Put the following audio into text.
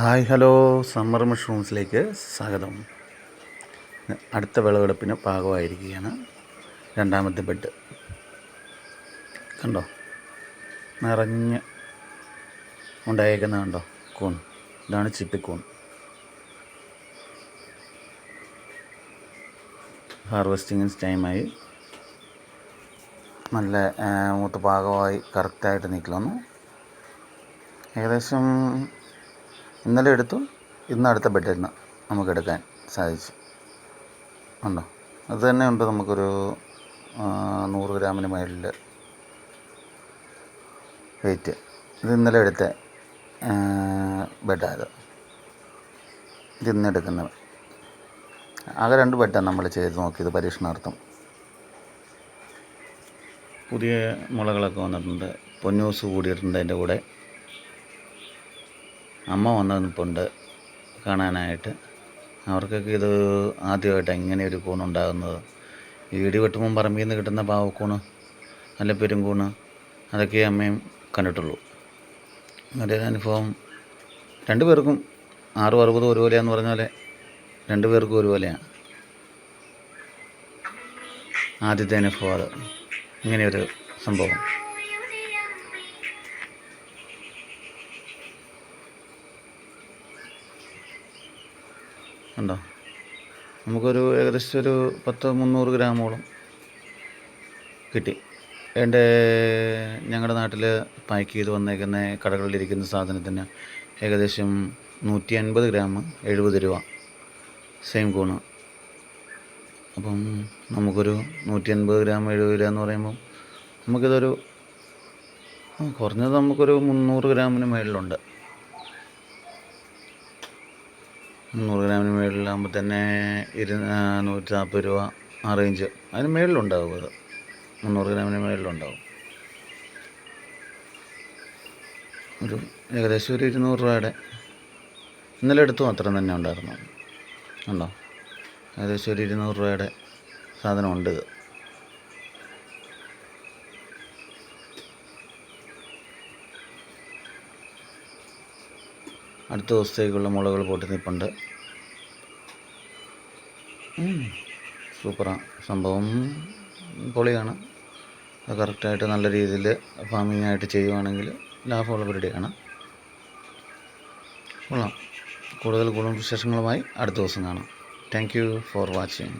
Hi hello, summer മഷ്റൂംസിലേക്ക് സ്വാഗതം. അടുത്ത വിളവെടുപ്പിന് പാകമായിരിക്കുകയാണ്. രണ്ടാമത്തെ ബെഡ് കണ്ടോ, നിറഞ്ഞ് ഉണ്ടായേക്കുന്ന കണ്ടോ കൂൺ. ഇതാണ് ചിപ്പിക്കൂൺ. ഹാർവെസ്റ്റിങ്ങിന് ടൈമായി, നല്ല മൂത്ത് പാകമായി കറക്റ്റായിട്ട് നിൽക്കുന്നു. ഏകദേശം ഇന്നലെ എടുത്തു, ഇന്ന് അടുത്ത ബെഡിൽ നിന്ന് നമുക്കെടുക്കാൻ സാധിച്ചു. ഉണ്ടോ, അത് തന്നെ ഉണ്ട്. നമുക്കൊരു 100 ഗ്രാമിന് മുകളിൽ വെയിറ്റ്. ഇത് ഇന്നലെ എടുത്ത ബെഡായത്. ഇത് ഇന്ന് എടുക്കുന്നത്. ആകെ 2 ബെഡാണ് നമ്മൾ ചെയ്ത് നോക്കിയത് പരീക്ഷണാർത്ഥം. പുതിയ മുളകളൊക്കെ വന്നിട്ടുണ്ട്. പൊന്നൂസ് കൂടിയിട്ടുണ്ട്. അതിൻ്റെ കൂടെ അമ്മ വന്നിട്ടുണ്ട് കാണാനായിട്ട്. അവർക്കൊക്കെ ഇത് ആദ്യമായിട്ടാണ് ഇങ്ങനെ ഒരു കൂണുണ്ടാകുന്നത്. ഈടി വെട്ടുമ്പം പറമ്പിൽ നിന്ന് കിട്ടുന്ന പാവക്കൂണ്, നല്ല പെരുങ്കൂണ്, അതൊക്കെ അമ്മയും കണ്ടിട്ടുള്ളൂ. ഒരു അനുഭവം 2 പേർക്കും 6-60 ഒരുപോലെയാന്ന് പറഞ്ഞ പോലെ 2 പേർക്കും ഒരുപോലെയാണ് ആദ്യത്തെ അനുഭവം. അത് ഇങ്ങനെയൊരു സംഭവം. ഉണ്ടോ, നമുക്കൊരു ഏകദേശം ഒരു 100-300 ഗ്രാമോളം കിട്ടി. ഞങ്ങളുടെ നാട്ടിൽ പാക്ക് ചെയ്ത് വന്നേക്കുന്ന കടകളിലിരിക്കുന്ന സാധനത്തിന് ഏകദേശം 150 ഗ്രാം 70 രൂപ, സെയിം കൂണ്. അപ്പം നമുക്കൊരു 150 ഗ്രാം 70 രൂപ എന്ന് പറയുമ്പം നമുക്കിതൊരു കുറഞ്ഞത് നമുക്കൊരു 300 ഗ്രാമിന് മുകളിലുണ്ട്. 300 ഗ്രാമിന് മുകളിലാകുമ്പോൾ തന്നെ 140 രൂപ, ആ റേഞ്ച് അതിന് മുകളിലുണ്ടാവും. അത് 300 ഗ്രാമിന് മുകളിലുണ്ടാവും. ഒരു ഏകദേശം ഒരു 200 രൂപയുടെ ഇന്നലെ എടുത്തു അത്ര തന്നെ ഉണ്ടായിരുന്നു. ഉണ്ടോ, ഏകദേശം ഒരു 200 രൂപയുടെ സാധനമുണ്ട് ഇത്. അടുത്ത ദിവസത്തേക്കുള്ള മുളകൾ പൊട്ടി നിൽപ്പുണ്ട്. സൂപ്പറാണ് സംഭവം, പൊളിയാണ്. അത് കറക്റ്റായിട്ട് നല്ല രീതിയിൽ ഫാമിംഗ് ആയിട്ട് ചെയ്യുവാണെങ്കിൽ ലാഭമുള്ള പരിപാടിയാണ്. കൊള്ളാം. കൂടുതൽ വിശേഷങ്ങളുമായി അടുത്ത ദിവസം കാണാം. Thank you for watching.